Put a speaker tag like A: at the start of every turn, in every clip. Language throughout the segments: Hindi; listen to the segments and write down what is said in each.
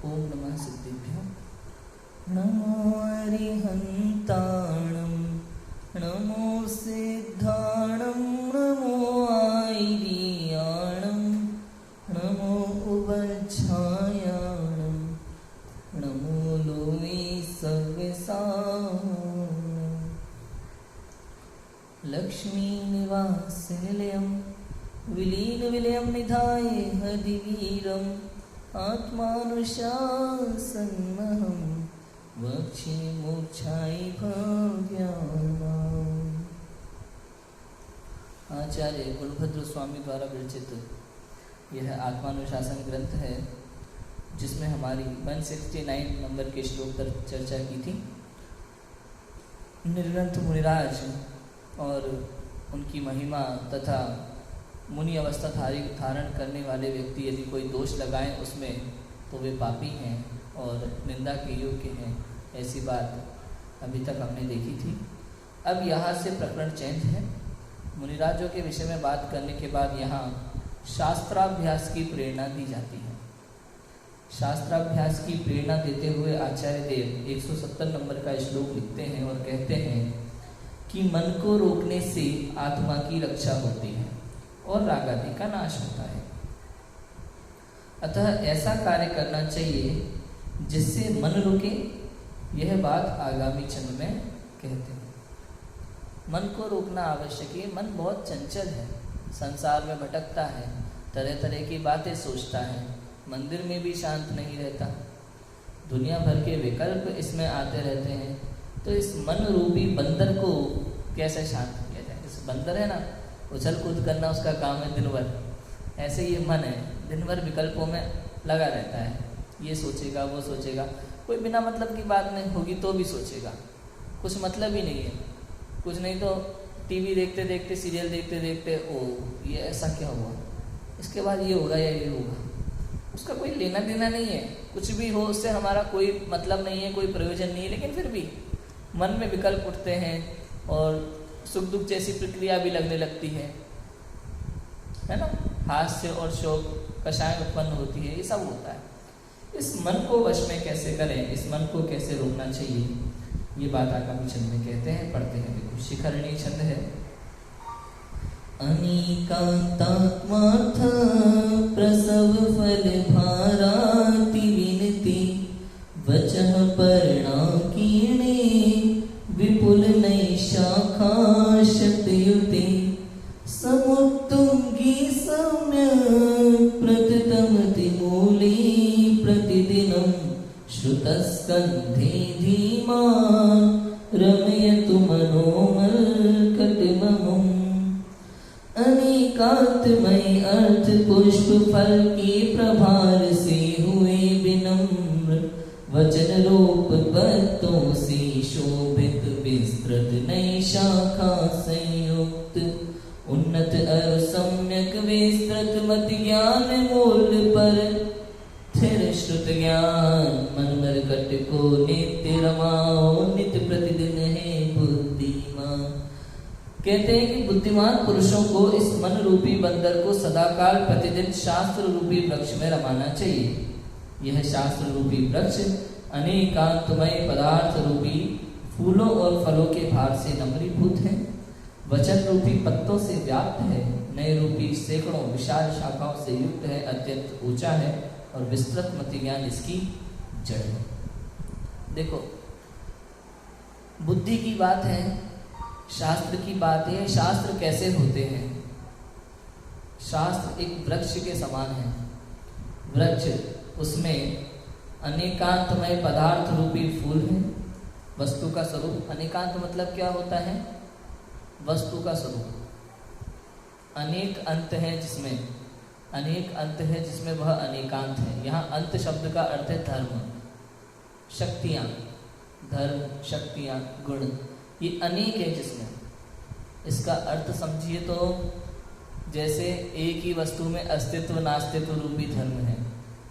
A: ओम नमः सिद्धिभ्यो। नमो अरिहन्ताणं नमो सिद्धाणं नमो आयर्याणं नमो उवच्छायाणं नमो लोवे सर्वसारणं लक्ष्मी निवासनिलयं विलीन विलयं निधाय हदिवीरम् आत्मानुशासनमहं वक्षे मोक्षाय भव्यानाम्। आचार्य गुणभद्र स्वामी द्वारा विरचित यह आत्मानुशासन ग्रंथ है, जिसमें हमारी 169 नंबर के श्लोक पर चर्चा की थी। निर्ग्रंथ मुनिराज और उनकी महिमा तथा मुनि अवस्था धारण करने वाले व्यक्ति यदि कोई दोष लगाएं उसमें, तो वे पापी हैं और निंदा के योग्य हैं, ऐसी बात अभी तक हमने देखी थी। अब यहाँ से प्रकरण चेंज है। मुनिराजों के विषय में बात करने के बाद यहाँ शास्त्राभ्यास की प्रेरणा दी जाती है। शास्त्राभ्यास की प्रेरणा देते हुए आचार्य देव 170 नंबर का श्लोक लिखते हैं और कहते हैं कि मन को रोकने से आत्मा की रक्षा होती है और राग आदि का नाश होता है। अतः ऐसा कार्य करना चाहिए जिससे मन रुके। यह बात आगामी छंद में कहते हैं। मन को रोकना आवश्यक है। मन बहुत चंचल है, संसार में भटकता है, तरह तरह की बातें सोचता है, मंदिर में भी शांत नहीं रहता, दुनिया भर के विकल्प इसमें आते रहते हैं। तो इस मन रूपी बंदर को कैसे शांत किया जाए? इस बंदर है ना, उछल कूद करना उसका काम है दिन भर। ऐसे ये मन है, दिन भर विकल्पों में लगा रहता है। ये सोचेगा, वो सोचेगा, कोई बिना मतलब की बात नहीं होगी तो भी सोचेगा, कुछ मतलब ही नहीं है। कुछ नहीं तो टीवी देखते देखते, सीरियल देखते देखते, ओ ये ऐसा क्या हुआ, इसके बाद ये होगा या ये होगा, उसका कोई लेना देना नहीं है। कुछ भी हो उससे हमारा कोई मतलब नहीं है, कोई प्रयोजन नहीं है। लेकिन फिर भी मन में विकल्प उठते हैं और सुख दुख जैसी प्रक्रिया भी लगने लगती है ना। हास्य और शोक कषाय उत्पन्न होती है, ये सब होता है। इस मन को वश में कैसे करें, इस मन को कैसे रोकना चाहिए, ये बात आगामी छंद में कहते हैं। पढ़ते हैं, देखो शिखरणी छंद है। अनेकांतात्मार्थ प्रसव फल भाराति विनति वचः पर्णाकीर्णे विपुल नैशाखा शतयुते समुत्तुंगी सम्यक् प्रततमति मूले प्रतिदिनं श्रुतस्कन्धे धीमान् रमयतु मनोमल्कटिममुम्। अनेकात्मय अर्थ पुष्प फल के प्रभार से हुए विनम्र वचन रूप पत्तों से शोभित विस्तृत नई शाखा संयुक्त उन्नत और सम्यक विस्तृत मत ज्ञान मूल पर स्थिर श्रुत ज्ञान मन मरकट को नित्य रमाओ नित्य प्रतिदिन है बुद्धिमान। कहते हैं कि बुद्धिमान पुरुषों को इस मन रूपी बंदर को सदाकाल प्रतिदिन शास्त्र रूपी वृक्ष में रमाना चाहिए। यह शास्त्र रूपी वृक्ष अनेकांतमय पदार्थ रूपी फूलों और फलों के भार से नम्रीभूत है, वचन रूपी पत्तों से व्याप्त है, नए रूपी सैकड़ों विशाल शाखाओं से युक्त है, अत्यंत ऊंचा है और विस्तृत मति ज्ञान इसकी जड़ है। देखो, बुद्धि की बात है, शास्त्र की बात है। शास्त्र कैसे होते हैं? शास्त्र एक वृक्ष के समान है। वृक्ष, उसमें अनेकांतमय पदार्थ रूपी फूल है, वस्तु का स्वरूप। अनेकांत मतलब क्या होता है? वस्तु का स्वरूप। अनेक अंत है जिसमें, अनेक अंत है जिसमें वह अनेकांत है। यहाँ अंत शब्द का अर्थ है धर्म, शक्तियाँ, धर्म, शक्तियाँ, गुण, ये अनेक है जिसमें। इसका अर्थ समझिए तो जैसे एक ही वस्तु में अस्तित्व नास्तित्व रूपी धर्म है,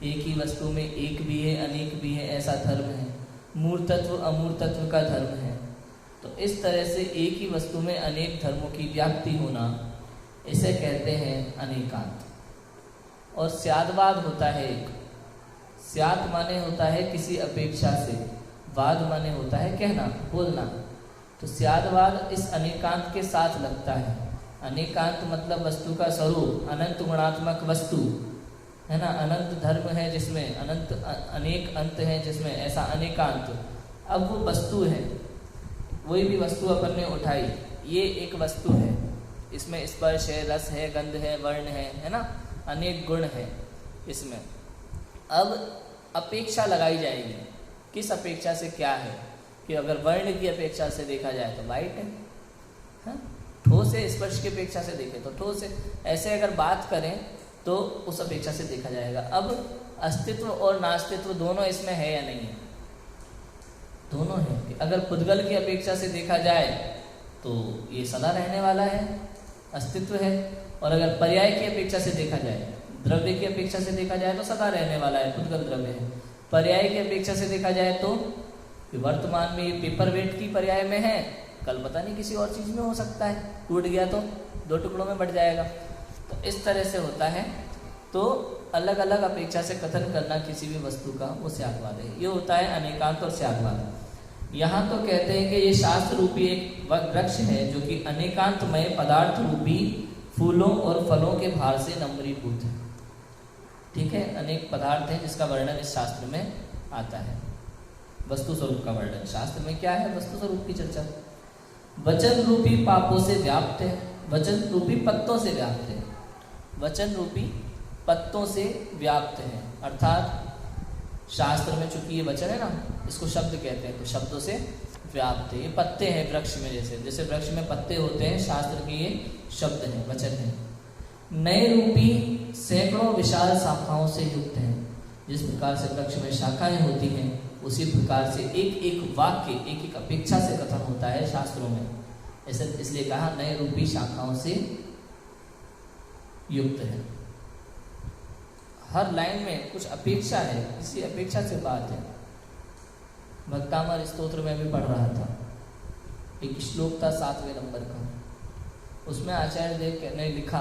A: एक ही वस्तु में एक भी है अनेक भी है, ऐसा धर्म है। मूर्तत्व अमूर्तत्व का धर्म है। तो इस तरह से एक ही वस्तु में अनेक धर्मों की व्याप्ति होना, इसे कहते हैं अनेकांत। और स्यादवाद होता है एक, स्यात् माने होता है किसी अपेक्षा से, वाद माने होता है कहना, बोलना। तो स्याद्वाद इस अनेकांत के साथ लगता है। अनेकांत मतलब वस्तु का स्वरूप, अनंत गुणात्मक वस्तु है ना। अनंत धर्म है जिसमें अनंत अनेक अंत है जिसमें, ऐसा अनेकांत। अब वो वस्तु है, कोई भी वस्तु अपन ने उठाई, ये एक वस्तु है, इसमें स्पर्श है, रस है, गंध है, वर्ण है ना, अनेक गुण है इसमें। अब अपेक्षा लगाई जाएगी, किस अपेक्षा से क्या है कि अगर वर्ण की अपेक्षा से देखा जाए तो वाइट है, हाँ? ठोस है, स्पर्श की अपेक्षा से देखें तो ठोस है। ऐसे अगर बात करें तो उस अपेक्षा से देखा जाएगा। अब अस्तित्व और नास्तित्व दोनों इसमें है या नहीं है? दोनों है। कि अगर पुद्गल की अपेक्षा से देखा जाए तो ये सदा रहने वाला है, अस्तित्व है। और अगर पर्याय की अपेक्षा से देखा जाए, द्रव्य की अपेक्षा से देखा जाए तो सदा रहने वाला है, पुद्गल द्रव्य है। पर्याय की अपेक्षा से देखा जाए तो वर्तमान में ये पेपर वेट की पर्याय में है, कल पता नहीं किसी और चीज में हो सकता है, टूट गया तो 2 टुकड़ों में बट जाएगा। तो इस तरह से होता है। तो अलग अलग अपेक्षा से कथन करना किसी भी वस्तु का, वो स्याद्वाद है। ये होता है अनेकांत और स्याद्वाद। यहाँ तो कहते हैं कि ये शास्त्र रूपी एक वृक्ष है जो कि अनेकांतमय पदार्थ रूपी फूलों और फलों के भार से नम्रीभूत है। ठीक है, अनेक पदार्थ है जिसका वर्णन इस शास्त्र में आता है। वस्तु स्वरूप का वर्णन शास्त्र में क्या है? वस्तु स्वरूप की चर्चा। वचन रूपी पापों से व्याप्त है, वचन रूपी पत्तों से व्याप्त है। वचन रूपी पत्तों से व्याप्त है, अर्थात शास्त्र में चूंकि ये वचन है ना, इसको शब्द कहते हैं, तो शब्दों से व्याप्त है। ये पत्ते हैं वृक्ष में, जैसे वृक्ष में पत्ते होते हैं, शास्त्र के ये शब्द हैं, वचन है। नए रूपी सैकड़ों विशाल शाखाओं से युक्त है। जिस प्रकार से वृक्ष में शाखाएं होती हैं, उसी प्रकार से एक एक वाक्य, एक एक अपेक्षा से कथन होता है शास्त्रों में। ऐसे इसलिए कहा नए रूपी शाखाओं से युक्त है। हर लाइन में कुछ अपेक्षा है, इसी अपेक्षा से बात है। भक्तामर स्तोत्र में भी पढ़ रहा था, एक श्लोक था 7वें नंबर का, उसमें आचार्य देव ने लिखा,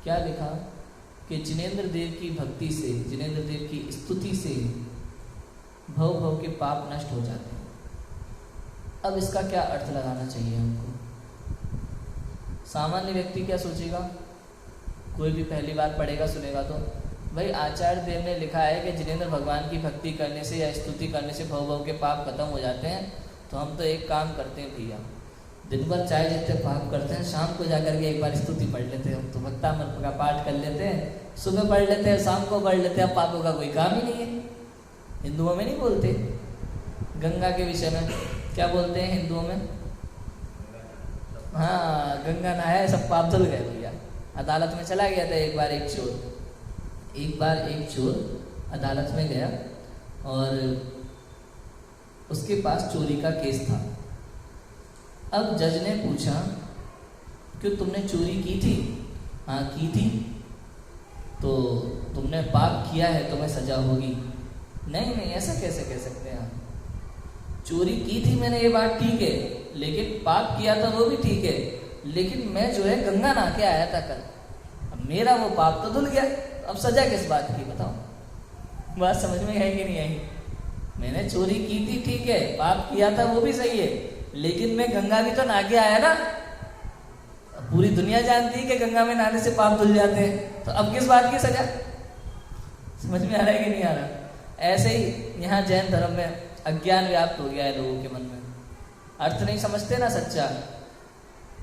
A: क्या लिखा कि जिनेंद्र देव की भक्ति से, जिनेंद्र देव की स्तुति से भव भव के पाप नष्ट हो जाते हैं। अब इसका क्या अर्थ लगाना चाहिए हमको? सामान्य व्यक्ति क्या सोचेगा? कोई भी पहली बार पढ़ेगा सुनेगा तो भाई आचार्य देव ने लिखा है कि जिनेंद्र भगवान की भक्ति करने से या स्तुति करने से भव भव के पाप खत्म हो जाते हैं, तो हम तो एक काम करते हैं भैया, दिन भर चाहे जितने पाप करते हैं, शाम को जाकर के एक बार स्तुति पढ़ लेते हैं। हम तो भक्तामृत का पाठ कर लेते हैं, सुबह पढ़ लेते हैं, शाम को पढ़ लेते हैं, पापों का कोई काम ही नहीं है। हिंदुओं में नहीं बोलते गंगा के विषय में, क्या बोलते हैं हिंदुओं में? हाँ, गंगा नहाया सब पाप धुल गए भैया। अदालत में चला गया था एक बार एक चोर अदालत में गया और उसके पास चोरी का केस था। अब जज ने पूछा कि तुमने चोरी की थी? हाँ की थी। तो तुमने पाप किया है, तुम्हें सजा होगी। नहीं नहीं, ऐसा कैसे कह सकते हैं आप? चोरी की थी मैंने, ये बात ठीक है, लेकिन पाप किया था वो भी ठीक है, लेकिन मैं जो है गंगा नहा के आया था कल, अब मेरा वो पाप तो धुल गया, अब सजा किस बात की बताओ? बात समझ में आई कि नहीं आई? मैंने चोरी की थी ठीक है, पाप किया था वो भी सही है, लेकिन मैं गंगा भी तो नहा के आया ना। पूरी दुनिया जानती है कि गंगा में नहाने से पाप धुल जाते हैं, तो अब किस बात की सजा? समझ में आ रहा है कि नहीं आ रहा? ऐसे ही यहाँ जैन धर्म में अज्ञान व्याप्त हो गया है लोगों के मन में, अर्थ नहीं समझते ना सच्चा।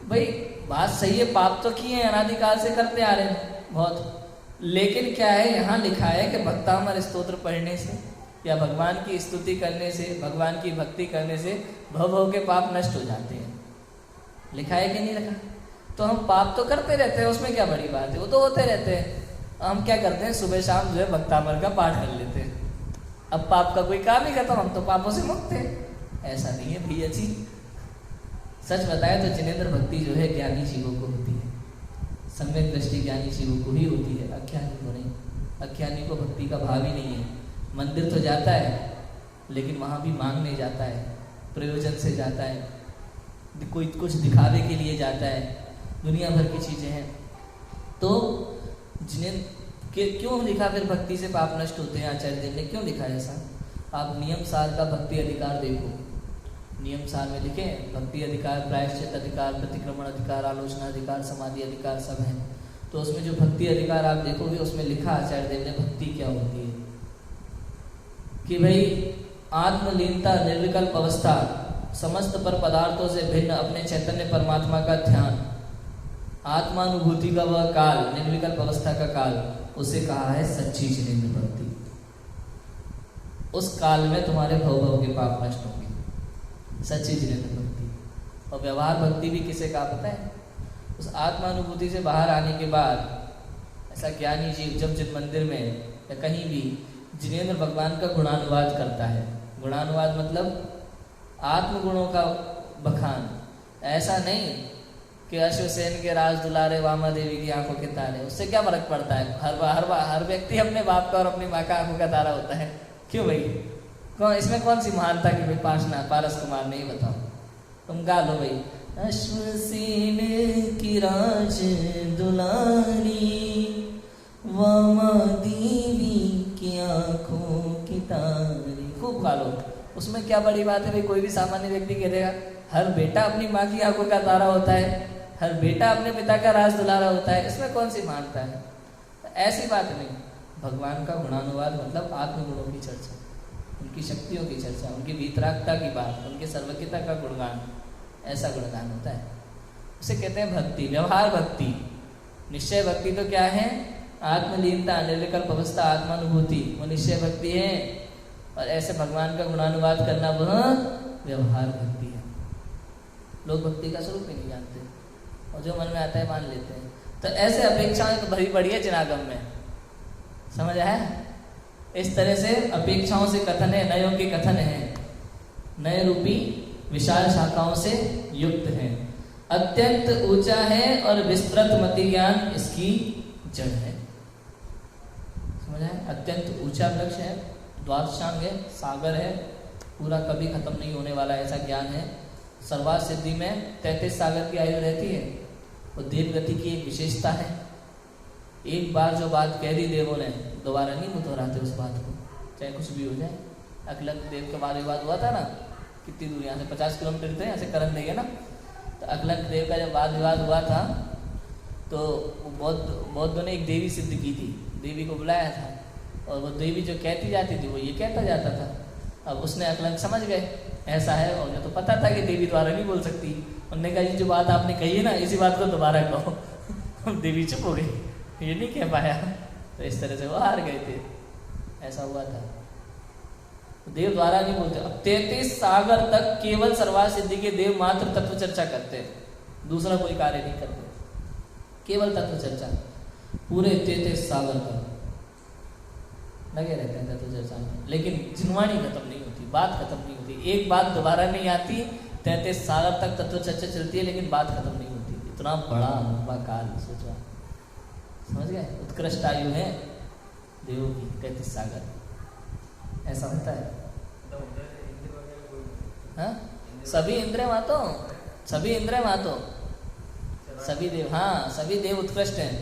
A: भाई बात सही है, पाप तो किए हैं, अनादिकाल से करते आ रहे हैं बहुत, लेकिन क्या है यहाँ लिखा है कि भक्तामर स्तोत्र पढ़ने से या भगवान की स्तुति करने से, भगवान की भक्ति करने से भव भव के पाप नष्ट हो जाते हैं। लिखा है कि नहीं लिखा? तो हम पाप तो करते रहते हैं, उसमें क्या बड़ी बात है, वो तो होते रहते हैं। हम क्या करते हैं, सुबह शाम जो है भक्तामर का पाठ कर लेते हैं, अब पाप का कोई काम ही खत्म, हम तो पापों से मुक्त हैं। ऐसा नहीं है भैया जी। सच बताए तो जिनेंद्र भक्ति जो है ज्ञानी जीवों को होती है, सम्यक दृष्टि ज्ञानी जीवों को ही होती है, अज्ञानी को नहीं। अज्ञानी को भक्ति का भाव ही नहीं है। मंदिर तो जाता है, लेकिन वहाँ भी मांगने जाता है, प्रयोजन से जाता है, कोई कुछ दिखावे के लिए जाता है, दुनिया भर की चीज़ें हैं। तो जिन्हें कि क्यों लिखा फिर भक्ति से पाप नष्ट होते हैं? आचार्य देव ने क्यों लिखा ऐसा? आप नियम सार का भक्ति अधिकार देखो, नियम सार में लिखे भक्ति अधिकार, प्रायश्चित अधिकार, प्रतिक्रमण अधिकार, आलोचना अधिकार, समाधि अधिकार सब है। तो उसमें जो भक्ति अधिकार आप देखोगे उसमें लिखा आचार्य देव ने भक्ति क्या होती है कि भाई आत्मलीनता, निर्विकल्प अवस्था, समस्त पर पदार्थों से भिन्न अपने चैतन्य परमात्मा का ध्यान, आत्मानुभूति का वह काल, निर्विकल्प अवस्था का काल, उसे कहा है सच्ची जिनेंद्र भक्ति। उस काल में तुम्हारे भव के पाप नष्ट होंगे, सच्ची जिनेंद्र भक्ति। और व्यवहार भक्ति भी किसे कहा पता है? उस आत्मानुभूति से बाहर आने के बाद ऐसा ज्ञानी जीव जब जित मंदिर में या कहीं भी जिनेंद्र भगवान का गुणानुवाद करता है, गुणानुवाद मतलब आत्मगुणों का बखान, ऐसा नहीं कि अश्वसेन के राज दुलारे, वामा देवी की आंखों के तारे, उससे क्या फर्क पड़ता है? हर व्यक्ति अपने बाप का और अपनी माँ का आंखों का तारा होता है। क्यों भाई? कौन इसमें कौन सी महानता की भाई पारस कुमार नहीं? बताओ, तुम गा लो भाई। अश्वसेन की राज दुलारी, वामा देवी की आंखों की तारे, खूब गा लो। उसमें क्या बड़ी बात है भाई? कोई भी सामान्य व्यक्ति कह देगा हर बेटा अपनी माँ की आंखों का तारा होता है, हर बेटा अपने पिता का राज दुलारा होता है, इसमें कौन सी महानता है? ऐसी बात नहीं। भगवान का गुणानुवाद मतलब आत्मगुणों की चर्चा, उनकी शक्तियों की चर्चा, उनकी वीतरागता की बात, उनके सर्वज्ञता का गुणगान, ऐसा गुणगान होता है। उसे कहते हैं भक्ति, व्यवहार भक्ति। निश्चय भक्ति तो क्या है? आत्मलीनता, निर्विकल्प अवस्था, आत्मानुभूति, वो निश्चय भक्ति है। और ऐसे भगवान का गुणानुवाद करना वह व्यवहार भक्ति है। लोग भक्ति का स्वरूप ही नहीं जानते और जो मन में आता है मान लेते हैं। तो ऐसे अपेक्षाएं तो भरी पड़ी है जिनागम में, समझ आया? इस तरह से अपेक्षाओं से कथन है, नयों के कथन है, नए रूपी विशाल शाखाओं से युक्त है, अत्यंत ऊंचा है और विस्तृत मति ज्ञान इसकी जड़ है। समझ आया? अत्यंत ऊंचा वृक्ष है, द्वादशांग है, सागर है, पूरा कभी खत्म नहीं होने वाला ऐसा ज्ञान है। सर्वार्थ सिद्धि में 33 सागर की आयु रहती है। और देव गति की एक विशेषता है, एक बार जो बात कह दी देवों ने दोबारा नहीं मुँह दोहराते उस बात को, चाहे कुछ भी हो जाए। अकलंक देव का वाद विवाद हुआ था ना, कितनी दूर, यहाँ से 50 किलोमीटर थे, यहाँ से करण देंगे ना। तो अकलंक देव का जब वाद विवाद हुआ था तो बौद्धों ने एक देवी सिद्ध की थी, देवी को बुलाया था, और वो देवी जो कहती जाती थी वो ये कहता जाता था। अब उसने अकलंक समझ गए ऐसा है, और तो पता था कि देवी द्वारा नहीं बोल सकती। उन्होंने कहा ये जो बात आपने कही है ना, इसी बात को दोबारा कहो। देवी चुप हो गई, ये नहीं कह पाया। तो इस तरह से वो हार गए थे, ऐसा हुआ था। देव द्वारा नहीं बोलते। अब 33 सागर तक केवल सर्वार्थ सिद्धि के देव मात्र तत्व चर्चा करते हैं, दूसरा कोई कार्य नहीं करते, केवल तत्व चर्चा। पूरे 33 सागर तक लगे रहते हैं तत्व चर्चा में, लेकिन जिनवाणी खत्म नहीं होती, बात खत्म नहीं होती, एक बात दोबारा नहीं आती। 33 सागर तक तत्व चर्चा चलती है लेकिन बात खत्म नहीं होती। इतना बड़ा लंबा काल सोचा, समझ गए? उत्कृष्ट आयु है देवों की 33 सागर, ऐसा होता है। हाँ, सभी इंद्र मातो, सभी इंद्र मातो, सभी देव, हाँ सभी देव उत्कृष्ट हैं।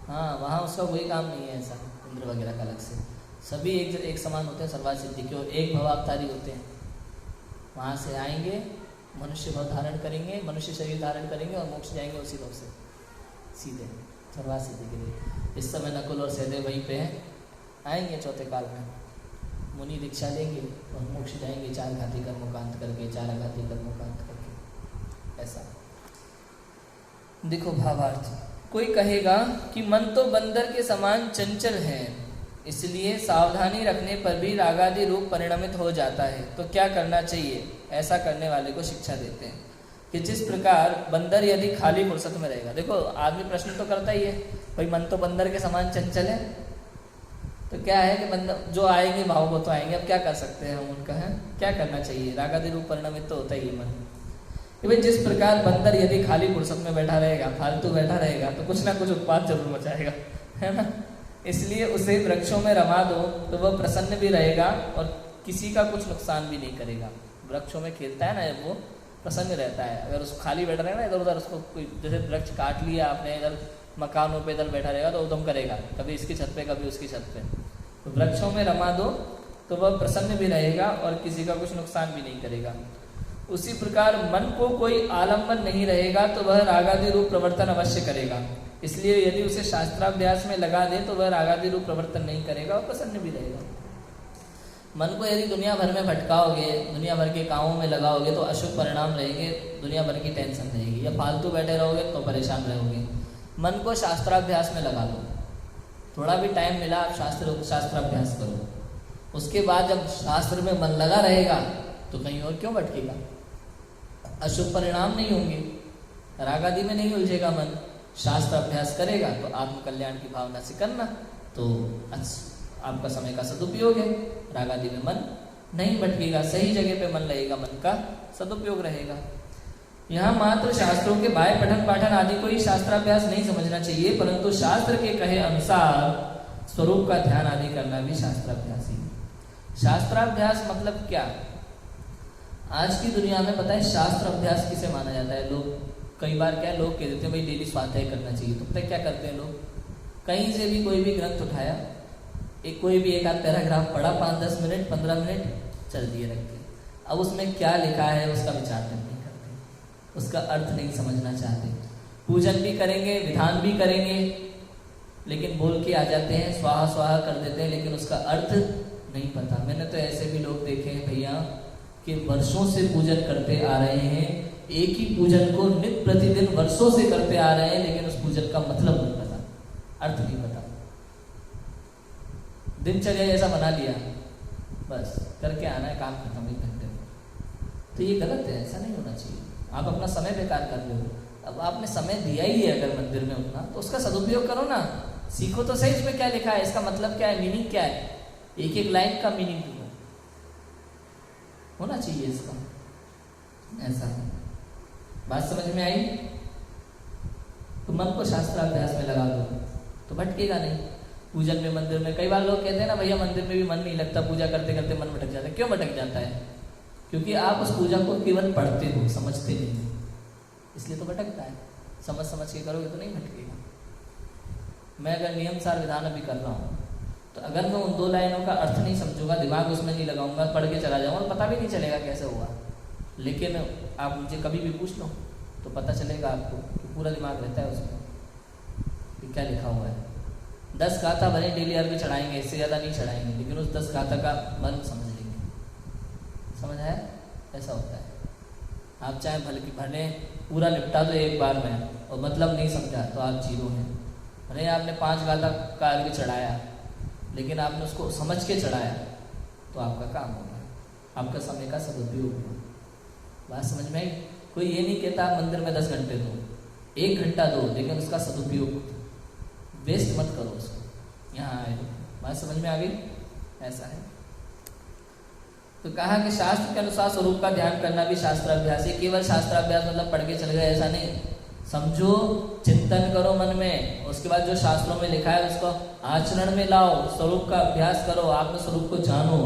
A: हाँ, वहाँ उसका कोई काम नहीं है ऐसा इंद्र वगैरह का अलग से। सभी एक समान होते हैं सर्वार्थ सिद्धि के, और एक भवावतारी होते हैं। वहाँ से आएंगे, मनुष्य भाव धारण करेंगे, मनुष्य शरीर धारण करेंगे और मोक्ष जाएंगे उसी भाव से सीधे सर्वार्थ सिद्धि के लिए। इस समय नकुल और सहदेव वहीं पे हैं, आएंगे चौथे काल में, मुनि दीक्षा लेंगे और मोक्ष जाएंगे 4 घाती कर्मोकांत करके, 4 आघाती कर्मोकांत करके। ऐसा देखो भावार्थ। कोई कहेगा कि मन तो बंदर के समान चंचल है, इसलिए सावधानी रखने पर भी रागादि रूप परिणमित हो जाता है, तो क्या करना चाहिए? ऐसा करने वाले को शिक्षा देते हैं कि जिस प्रकार बंदर यदि खाली फुर्सत में रहेगा, देखो आदमी प्रश्न तो करता ही है, भाई मन तो बंदर के समान चंचल है, तो क्या है कि बंदर जो आएंगे भाव वो तो आएंगे, अब क्या कर सकते हैं हम उनका, है क्या करना चाहिए? रागादि रूप परिणमित तो होता ही है मन। कि भाई जिस प्रकार बंदर यदि खाली फुर्सत में बैठा रहेगा, फालतू बैठा रहेगा, तो कुछ ना कुछ उत्पात जरूर मचाएगा, है ना। इसलिए उसे वृक्षों में रमा दो तो वह प्रसन्न भी रहेगा और किसी का कुछ नुकसान भी नहीं करेगा। वृक्षों में खेलता है ना, वो प्रसन्न रहता है। अगर उसको खाली बैठ रहे हैं ना इधर उधर, उसको कोई जैसे वृक्ष काट लिया आपने, अगर मकानों पे इधर बैठा रहेगा तो उद्यम करेगा, कभी इसकी छत पे कभी उसकी छत पे। तो वृक्षों में रमा दो तो वह प्रसन्न भी रहेगा और किसी का कुछ नुकसान भी नहीं करेगा। उसी प्रकार मन को कोई आलम्बन नहीं रहेगा तो वह रागादि रूप प्रवर्तन अवश्य करेगा। इसलिए यदि उसे शास्त्राभ्यास में लगा दे तो वह रागादि रूप प्रवर्तन नहीं करेगा और प्रसन्न भी रहेगा। मन को यदि दुनिया भर में भटकाओगे, दुनिया भर के कामों में लगाओगे तो अशुभ परिणाम रहेंगे, दुनिया भर की टेंशन रहेगी, या फालतू बैठे रहोगे तो परेशान रहोगे। मन को शास्त्राभ्यास में लगा दो, थोड़ा भी टाइम मिला आप शास्त्राभ्यास करो। उसके बाद जब शास्त्र में मन लगा रहेगा तो कहीं और क्यों भटकेगा, अशुभ परिणाम नहीं होंगे, रागादि में नहीं उलझेगा मन। शास्त्र अभ्यास करेगा तो आत्म कल्याण की भावना से करना, तो आपका समय का सदुपयोग है, रागादि में मन नहीं भटकेगा, सही जगह पे मन लगेगा, मन का सदुपयोग रहेगा। यहाँ मात्र शास्त्रों के बाह्य पठन पाठन आदि को ही शास्त्राभ्यास नहीं समझना चाहिए, परंतु शास्त्र के कहे अनुसार स्वरूप का ध्यान आदि करना भी शास्त्राभ्यास ही। शास्त्राभ्यास मतलब क्या? आज की दुनिया में पता है शास्त्र अभ्यास किसे माना जाता है? लोग कई बार क्या लोग कह देते हैं भाई डेली स्वाध्याय करना चाहिए, तो पता है क्या करते हैं लोग, कहीं से भी कोई भी ग्रंथ उठाया, कोई भी एक आध पैराग्राफ पढ़ा, 5-10 मिनट 15 मिनट चल दिए रखते। अब उसमें क्या लिखा है उसका विचार नहीं करते, उसका अर्थ नहीं समझना चाहते। पूजन भी करेंगे, विधान भी करेंगे, लेकिन बोल के आ जाते हैं, स्वाहा स्वाहा कर देते हैं, लेकिन उसका अर्थ नहीं पता। मैंने तो ऐसे भी लोग देखे हैं भैया कि वर्षों से पूजन करते आ रहे हैं, एक ही पूजन को नित्य प्रतिदिन वर्षों से करते आ रहे हैं, लेकिन उस पूजन का मतलब नहीं पता, अर्थ नहीं पता, दिनचर्या जैसा बना लिया, बस करके आना है, काम खत्म 1 घंटे में। तो ये गलत है, ऐसा नहीं होना चाहिए। आप अपना समय बेकार कर रहे हो। अब आपने समय दिया ही है अगर मंदिर में उठना, तो उसका सदुपयोग करो ना, सीखो तो सही इसमें क्या लिखा है, इसका मतलब क्या है, मीनिंग क्या है, एक एक लाइन का मीनिंग होना चाहिए इसका। ऐसा है, बात समझ में आई? तो मन को शास्त्राभ्यास में लगा दो तो भटकेगा नहीं। पूजन में, मंदिर में, कई बार लोग कहते हैं ना भैया मंदिर में भी मन नहीं लगता, पूजा करते करते मन भटक जाता है। क्यों भटक जाता है? क्योंकि आप उस पूजा को केवल पढ़ते हो, समझते नहीं, इसलिए तो भटकता है। समझ समझ के करोगे तो नहीं भटकेगा। मैं अगर नियमसार विधान अभी कर रहा हूँ, तो अगर मैं उन 2 लाइनों का अर्थ नहीं समझूंगा, दिमाग उसमें नहीं लगाऊंगा, पढ़ के चला जाऊंगा, पता भी नहीं चलेगा कैसे हुआ। लेकिन आप मुझे कभी भी पूछ लो तो पता चलेगा आपको कि पूरा दिमाग रहता है उसमें कि क्या लिखा हुआ है। 10 गाथा भले डेली अर्घ चढ़ाएंगे, इससे ज़्यादा नहीं चढ़ाएंगे, लेकिन उस 10 गाथा का मन समझ लेंगे। समझ आया? ऐसा होता है। आप चाहे भले पूरा निपटा दो एक बार में और मतलब नहीं समझा तो आप जीरो हैं। भले आपने 5 गाथा का अर्घ चढ़ाया, लेकिन आपने उसको समझ के चढ़ाया तो आपका काम होगा, आपका समय का सदुपयोग होगा। बात समझ में आई? कोई ये नहीं कहता मंदिर में 10 घंटे दो, 1 घंटा दो, लेकिन उसका सदुपयोग, वेस्ट मत करो उसको। यहाँ आए, बात समझ में आ गई? ऐसा है। तो कहा कि शास्त्र के अनुसार स्वरूप का ध्यान करना भी शास्त्राभ्यास है। केवल शास्त्राभ्यास मतलब पढ़ के चल गए ऐसा नहीं, समझो, चिंतन करो मन में, उसके बाद जो शास्त्रों में लिखा है उसको आचरण में लाओ, स्वरूप का अभ्यास करो, आत्म स्वरूप को जानो।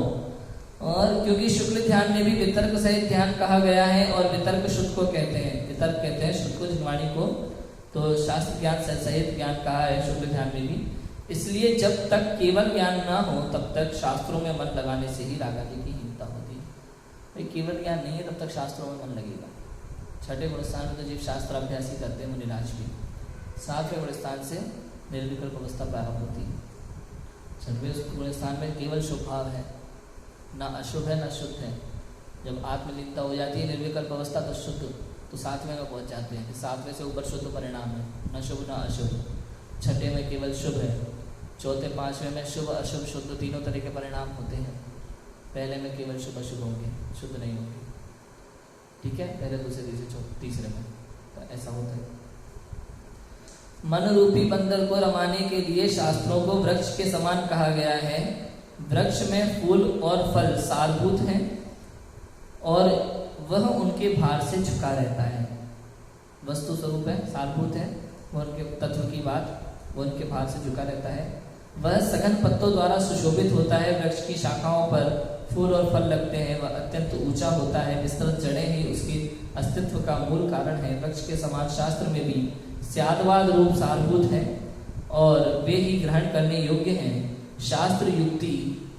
A: और क्योंकि शुक्ल ध्यान में भी वितर्क सहित ध्यान कहा गया है, और वितर्क शुद्ध को कहते हैं, वितर्क कहते हैं शुद्ध को, जिनवाणी को, तो शास्त्र ज्ञान सहित ज्ञान कहा है शुक्ल ध्यान में भी। इसलिए जब तक केवल ज्ञान ना हो तब तक शास्त्रों में मन लगाने से ही रागादि की हीनता होती है। भाई केवल ज्ञान नहीं है तब तक शास्त्रों में मन लगेगा। 6ठे गुणस्थान में तो जीव शास्त्राभ्यास ही करते हैं मुनिराज भी। 7वें गुणस्थान से निर्विकल्प अवस्था प्रारंभ होती है। 6वें गुणस्थान में केवल शुभ भाव है, ना अशुभ है ना शुद्ध है। जब आत्मलीनता हो जाती है निर्विकल्प अवस्था तो शुद्ध, तो 7वें में पहुंच जाते हैं। 7वें से ऊपर शुद्ध परिणाम है, न शुभ न अशुभ। 6ठे में केवल शुभ है, 4थे 5वें में शुभ अशुभ शुद्ध तीनों तरह के परिणाम होते हैं। पहले में केवल शुभ अशुभ होंगे, शुद्ध नहीं होंगे। ठीक है, पहले, दूसरे, तीसरे में तो ऐसा होता है। मन रूपी बंदर को रमाने के लिए शास्त्रों को वृक्ष के समान कहा गया है। वृक्ष में फूल और फल सारभूत हैं और वह उनके भार से झुका रहता है। वस्तु स्वरूप है, सारभूत है, वह उनके तत्व की बात, वह उनके भार से झुका रहता है। वह सघन पत्तों द्वारा सुशोभित होता है। वृक्ष की शाखाओं पर फूल और फल लगते हैं। वह अत्यंत ऊंचा होता है। विस्तृत जड़ें ही उसके अस्तित्व का मूल कारण है। वृक्ष के समान शास्त्र में भी स्यादवाद रूप सारभूत है और वे ही ग्रहण करने योग्य हैं। शास्त्र युक्ति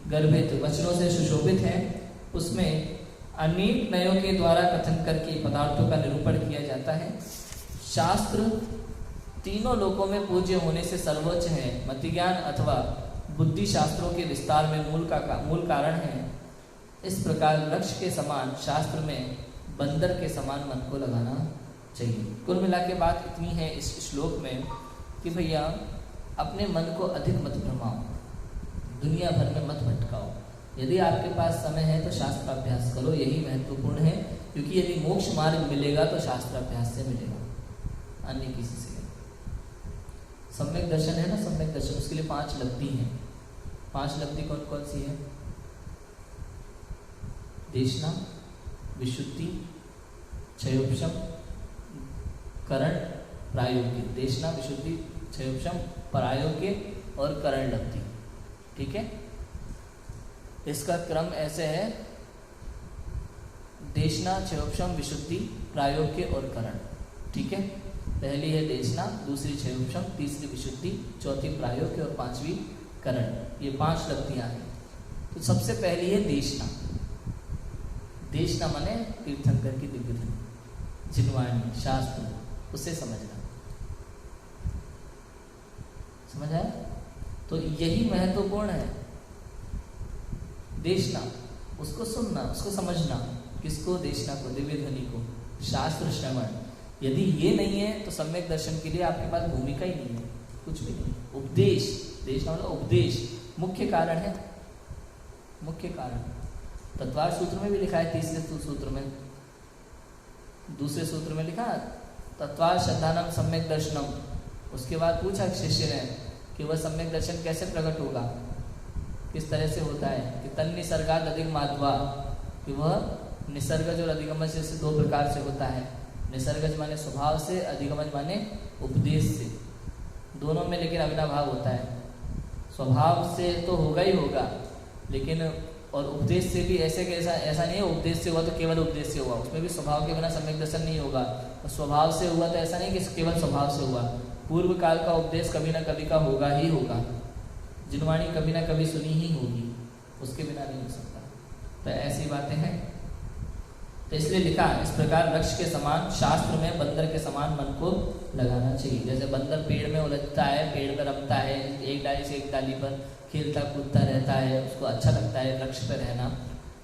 A: गर्भित वचनों से सुशोभित है। उसमें अनेक नयों के द्वारा कथन करके पदार्थों का निरूपण किया जाता है। शास्त्र तीनों लोकों में पूज्य होने से सर्वोच्च है। मति ज्ञान अथवा बुद्धि शास्त्रों के विस्तार में मूल कारण है। इस प्रकार वृक्ष के समान शास्त्र में बंदर के समान मन को लगाना चाहिए। कुल मिला के बात इतनी है इस श्लोक में कि भैया अपने मन को अधिक मत भ्रमाओ, दुनिया भर में मत भटकाओ। यदि आपके पास समय है तो शास्त्र अभ्यास करो, यही महत्वपूर्ण है। क्योंकि यदि मोक्ष मार्ग मिलेगा तो शास्त्र अभ्यास से मिलेगा, अन्य किसी से। सम्यक दर्शन है ना, सम्यक दर्शन, उसके लिए 5 लब्धि हैं। 5 लब्धि कौन कौन सी है? देशना, विशुद्धि, क्षयोपशम, करण, प्रायोग्य। देशना, विशुद्धि, क्षयोपशम, प्रायोग्य और करण लब्धि। ठीक है, इसका क्रम ऐसे है: देशना, क्षयोपशम, विशुद्धि, प्रायोग्य और करण। ठीक है, पहली है देशना, दूसरी क्षयोपशम, तीसरी विशुद्धि, चौथी प्रायोग्य और 5वीं करण। ये 5 लब्धियां हैं। तो सबसे पहली है देशना। देशना माने तीर्थंकर की दिव्य ध्वनि, जिनवाणी, शास्त्र, उसे समझना। समझ आया? तो यही महत्वपूर्ण है। देशना, उसको सुनना, उसको समझना। किसको? देशना को, दिव्य ध्वनि को, शास्त्र श्रवण। यदि ये नहीं है तो सम्यक दर्शन के लिए आपके पास भूमिका ही नहीं है, कुछ भी नहीं। उपदेश, देशना मतलब उपदेश, मुख्य कारण है, मुख्य कारण। तत्वार सूत्र में भी लिखा है, तीसरे सूत्र में, दूसरे सूत्र में लिखा तत्वार श्रद्धानम सम्यक दर्शनम। उसके बाद पूछा शिष्य ने कि वह सम्यक दर्शन कैसे प्रकट होगा, किस तरह से होता है? कि तन निसर्गाद अधिक माध्वा, कि वह निसर्गज और अधिगमज से 2 प्रकार से होता है। निसर्गज माने स्वभाव से, अधिगमज माने उपदेश से। दोनों में लेकिन अविनाभाव होता है। स्वभाव से तो होगा ही होगा, लेकिन और उपदेश से भी ऐसे कि ऐसा नहीं है उपदेश से हुआ तो केवल उपदेश से हुआ, उसमें भी स्वभाव के बिना सम्यक दर्शन नहीं होगा। और स्वभाव से हुआ तो ऐसा नहीं कि केवल स्वभाव से हुआ, पूर्व काल का उपदेश कभी ना कभी का होगा ही होगा। जिनवाणी कभी ना कभी सुनी ही होगी, उसके बिना नहीं हो सकता। तो ऐसी बातें हैं। तो इसलिए लिखा, इस प्रकार वृक्ष के समान शास्त्र में बंदर के समान मन को लगाना चाहिए। जैसे बंदर पेड़ में उलझता है, पेड़ में रमता है, एक डाली से एक डाली पर खेलता कूदता रहता है, उसको अच्छा लगता है वृक्ष पर रहना।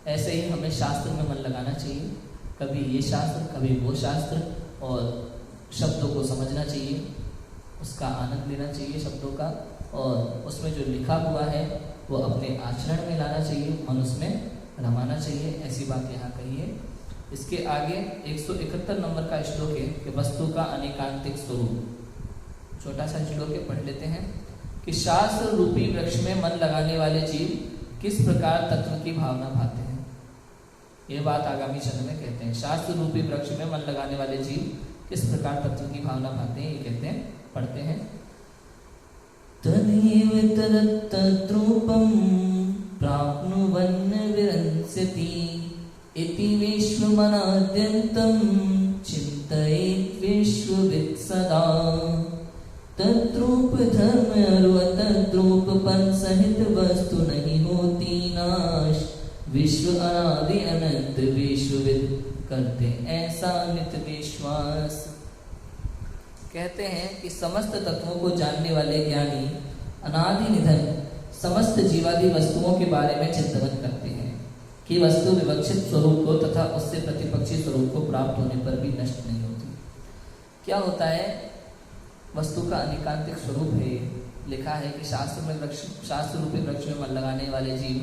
A: ऐसे ही हमें शास्त्र में मन लगाना चाहिए। कभी ये शास्त्र, कभी वो शास्त्र, और शब्दों को समझना चाहिए, उसका आनंद लेना चाहिए शब्दों का, और उसमें जो लिखा हुआ है वो अपने आचरण में लाना चाहिए, मन उसमें रमाना चाहिए। ऐसी बात यहाँ कही है। इसके आगे 171 नंबर का श्लोक है कि वस्तु का अनेकांतिक स्वरूप। छोटा सा श्लोक है, पढ़ लेते हैं कि शास्त्र रूपी वृक्ष में मन लगाने वाले जीव किस प्रकार तत्व की भावना भाते हैं। ये बात आगामी चरण में कहते हैं। शास्त्र रूपी वृक्ष में मन लगाने वाले जीव किस प्रकार तत्व की भावना भाते हैं, ये कहते हैं। पढ़ते हैं, तदेव तदत्तद्रूपं प्राप्नुवन् विरंस्यति इति विश्वमनाद्यन्तं चिन्तयेत् विश्ववित् सदा। तद्रूप धर्म और तद्रूपपन सहित वस्तु नहीं होती नाश। विश्व अनादि अनंत विश्वविद करते ऐसा नित्य विश्वास। कहते हैं कि समस्त तत्वों को जानने वाले ज्ञानी अनादि निधन समस्त जीवादि वस्तुओं के बारे में चिंतन करते हैं कि वस्तु विवक्षित स्वरूप को तथा उससे प्रतिपक्षी स्वरूप को प्राप्त होने पर भी नष्ट नहीं होती। क्या होता है? वस्तु का अनेकांतिक स्वरूप है। लिखा है कि शास्त्र में वृक्ष, शास्त्र रूपी वृक्ष में मन लगाने वाले जीव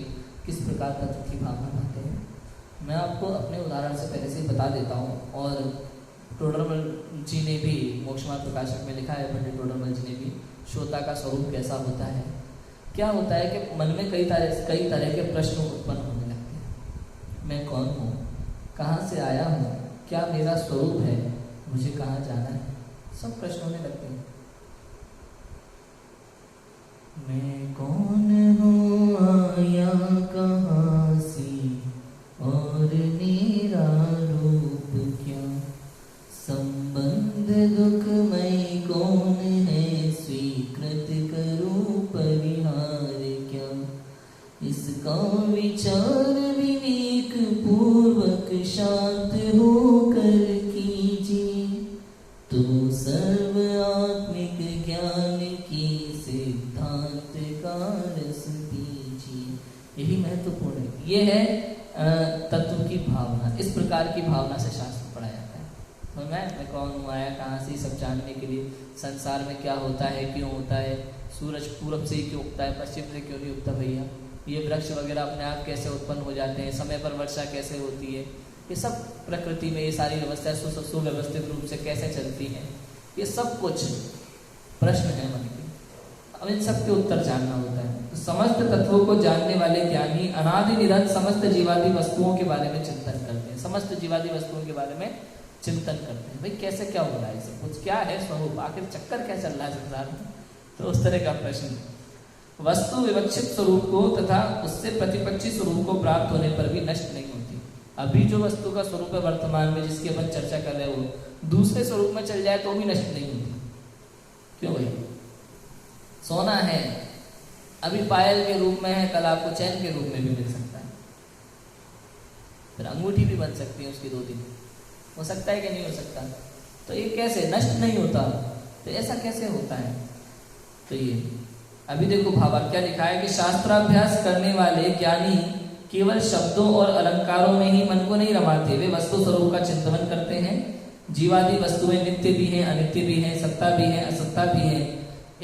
A: किस प्रकार तत्व की भावना भाते हैं। मैं आपको अपने उदाहरण से पहले से बता देता हूँ, और टोडरमल जी ने भी मोक्षमार्ग प्रकाशक में लिखा है, पंडित टोडरमल जी ने भी, श्रोता का स्वरूप कैसा होता है। क्या होता है कि मन में कई तरह के प्रश्न उत्पन्न होने लगते हैं। मैं कौन हूँ, कहाँ से आया हूँ, क्या मेरा स्वरूप है, मुझे कहाँ जाना है, सब प्रश्न होने लगते हैं। मैं कौन हूँ, आया कहाँ से, और मेरा रूप क्या, संबंध दुख मैं को इसका विचार विवेक पूर्वक शांत होकर कीजिए, तो सर्व आत्मिक ज्ञान की सिद्धांत का रस पीजिए। यही महत्वपूर्ण है। ये है तत्व की भावना। इस प्रकार की भावना से शास्त्र पढ़ाया जाता है। तो मैं कौन हूँ, आया कहाँ से, सब जानने के लिए, संसार में क्या होता है, क्यों होता है, सूरज पूरब से ही क्यों उगता है, पश्चिम से क्यों नहीं उगता भैया, ये वृक्ष वगैरह अपने आप कैसे उत्पन्न हो जाते हैं, समय पर वर्षा कैसे होती है, ये सब प्रकृति में ये सारी व्यवस्था सुव्यवस्थित रूप से कैसे चलती है, ये सब कुछ प्रश्न है मन के। अब इन सब के उत्तर जानना होता है। तो समस्त तत्वों को जानने वाले ज्ञानी अनादि निरंतर समस्त जीवादि वस्तुओं के बारे में चिंतन करते हैं। समस्त जीवादि वस्तुओं के बारे में चिंतन करते हैं, भाई कैसे क्या हो रहा है, इसे कुछ क्या है स्वरूप, आखिर चक्कर क्या चल रहा है संसार में। तो उस तरह का प्रश्न। वस्तु विवक्षित स्वरूप को तथा उससे प्रतिपक्षी स्वरूप को प्राप्त होने पर भी नष्ट नहीं होती। अभी जो वस्तु का स्वरूप है वर्तमान में जिसकी अपन चर्चा कर रहे हैं, वो दूसरे स्वरूप में चल जाए तो भी नष्ट नहीं होती। क्यों भाई, सोना है, अभी पायल के रूप में है, कल आपको चैन के रूप में भी मिल सकता है, फिर अंगूठी भी बन सकती है उसकी 2 दिन, हो सकता है कि नहीं हो सकता। तो ये कैसे नष्ट नहीं होता, तो ऐसा कैसे होता है। तो ये अभी देखो भावार्थ क्या लिखा है कि शास्त्राभ्यास करने वाले ज्ञानी केवल शब्दों और अलंकारों में ही मन को नहीं रमाते, वे वस्तु स्वरूप का चिंतन करते हैं। जीवादि वस्तुएं नित्य भी हैं, अनित्य भी हैं, सत्ता भी है, असत्ता भी है,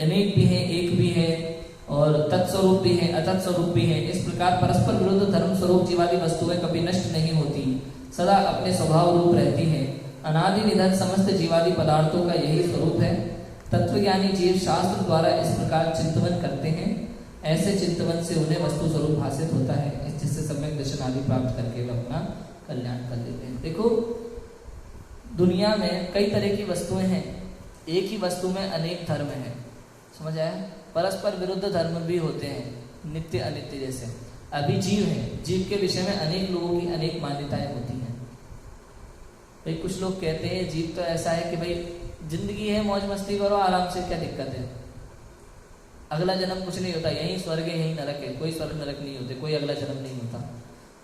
A: अनेक भी है, एक भी है, और तत्स्वरूप भी है, अतत्स्वरूप भी है। इस प्रकार परस्पर विरुद्ध धर्म स्वरूप जीवादि वस्तुएं कभी नष्ट नहीं होती, सदा अपने स्वभाव रूप रहती हैं। अनादि निधन समस्त जीवादि पदार्थों का यही स्वरूप है। तत्वज्ञानी जीव शास्त्र द्वारा इस प्रकार चिंतन करते हैं। ऐसे चिंतन से उन्हें वस्तु स्वरूप हासिल होता है, जिससे सम्यक दर्शन आदि प्राप्त करके वे अपना कल्याण कर लेते हैं। देखो दुनिया में कई तरह की वस्तुएं हैं, एक ही वस्तु में अनेक धर्म है, समझ आया। परस्पर विरुद्ध धर्म भी होते हैं, नित्य अनित्य जैसे। अभी जीव है, जीव के विषय में अनेक लोगों की अनेक मान्यताएं होती हैं। भाई कुछ लोग कहते हैं जीव तो ऐसा है कि भाई जिंदगी है, मौज मस्ती करो आराम से, क्या दिक्कत है, अगला जन्म कुछ नहीं होता, यही स्वर्ग है यही नरक है, कोई स्वर्ग नरक नहीं होते, कोई अगला जन्म नहीं होता।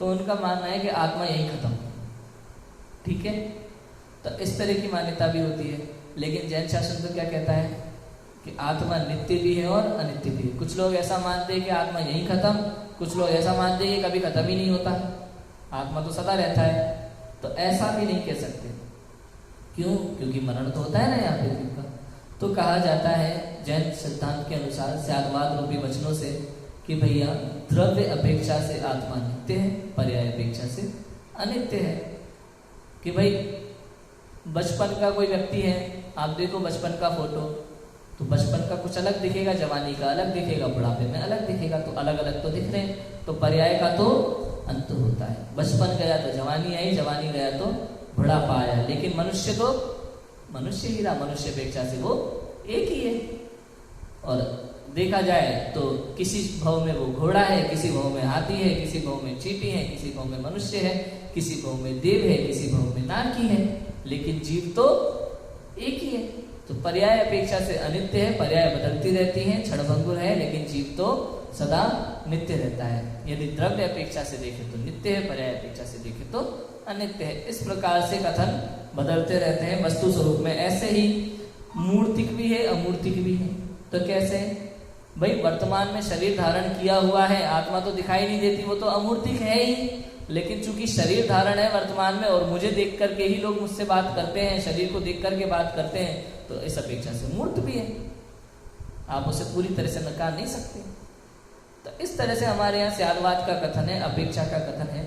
A: तो उनका मानना है कि आत्मा यही खत्म, ठीक है। तो इस तरह की मान्यता भी होती है। लेकिन जैन शास्त्र तो क्या कहता है कि आत्मा नित्य भी है और अनित्य भी है। कुछ लोग ऐसा मानते हैं कि आत्मा यही खत्म, कुछ लोग ऐसा मानते हैं कि कभी खत्म ही नहीं होता, आत्मा तो सदा रहता है। तो ऐसा भी नहीं कह सकते, क्यों, क्योंकि मरण तो होता है ना यहाँ पृथ्वी का। तो कहा जाता है जैन सिद्धांत के अनुसार स्याद्वाद रूपी वचनों से कि भैया द्रव्य अपेक्षा से आत्मा नित्य है, पर्याय अपेक्षा से अनित्य है। कि भाई बचपन का कोई व्यक्ति है, आप देखो बचपन का फोटो, तो बचपन का कुछ अलग दिखेगा, जवानी का अलग दिखेगा, बुढ़ापे में अलग दिखेगा, तो अलग अलग तो दिख रहे हैं। तो पर्याय का तो अंत होता है, बचपन गया तो जवानी आई, जवानी गया तो बुढ़ापा आया। लेकिन मनुष्य तो मनुष्य ही रहा, मनुष्य अपेक्षा से वो एक ही है। और देखा जाए तो किसी भाव में वो घोड़ा है, किसी भाव में हाथी है, किसी भाव में चींटी है, किसी भाव में मनुष्य है, किसी भाव में देव है, किसी भाव में नारकी है, लेकिन जीव तो एक ही है। तो पर्याय अपेक्षा से अनित्य है, पर्याय बदलती रहती हैं, क्षणभंगुर है, लेकिन जीव तो सदा नित्य रहता है। यदि द्रव्य अपेक्षा से देखें तो नित्य है, पर्याय अपेक्षा से देखें तो अनित्य है। इस प्रकार से कथन बदलते रहते हैं वस्तु स्वरूप में। ऐसे ही मूर्तिक भी है, अमूर्तिक भी है। तो कैसे, भाई वर्तमान में शरीर धारण किया हुआ है, आत्मा तो दिखाई नहीं देती, वो तो अमूर्तिक है ही। लेकिन चूंकि शरीर धारण है वर्तमान में, और मुझे देख करके ही लोग मुझसे बात करते हैं, शरीर को देख करके बात करते हैं, तो इस अपेक्षा से मूर्त भी है, आप उसे पूरी तरह से नकार नहीं सकते। तो इस तरह से हमारे यहाँ स्याद्वाद का कथन है, अपेक्षा का कथन है।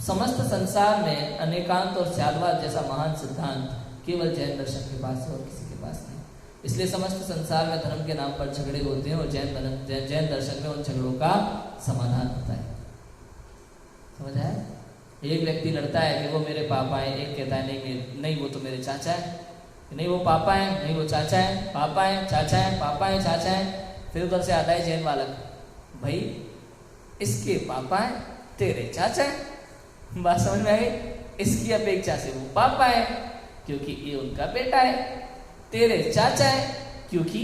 A: समस्त संसार में अनेकांत और स्याद्वाद जैसा महान सिद्धांत केवल जैन दर्शन के पास है और किसी के पास नहीं। इसलिए समस्त संसार में धर्म के नाम पर झगड़े होते हैं, और जैन दर्शन में उन झगड़ों का समाधान होता है। समझ आया। एक व्यक्ति लड़ता है कि वो मेरे पापा है, एक कहता है नहीं वो तो मेरे चाचा है, नहीं वो पापा है, नहीं वो चाचा है, पापा है चाचा है, पापा है चाचा है। फिर उधर से आता है जैन बालक, भाई इसके पापा है, तेरे चाचा है। बात समझ में आ गई। इसकी अपेक्षा से वो पापा है क्योंकि ये उनका बेटा है, तेरे चाचा है क्योंकि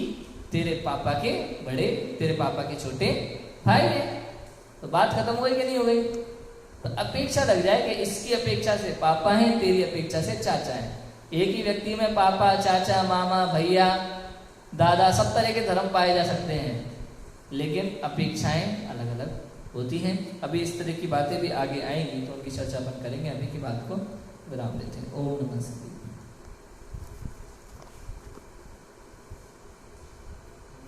A: तेरे पापा के बड़े, तेरे पापा के छोटे भाई है। तो बात खत्म हो गई कि नहीं हो गई? तो अपेक्षा लग जाए कि इसकी अपेक्षा से पापा हैं, तेरी अपेक्षा से चाचा है। एक ही व्यक्ति में पापा, चाचा, मामा, भैया, दादा, सब तरह के धर्म पाए जा सकते हैं, लेकिन अपेक्षाएं अलग अलग होती हैं। अभी इस तरह की बातें भी आगे आएंगी तो उनकी चर्चा अपन करेंगे। अभी की बात को विराम देते हैं। ओम नमः शिवाय।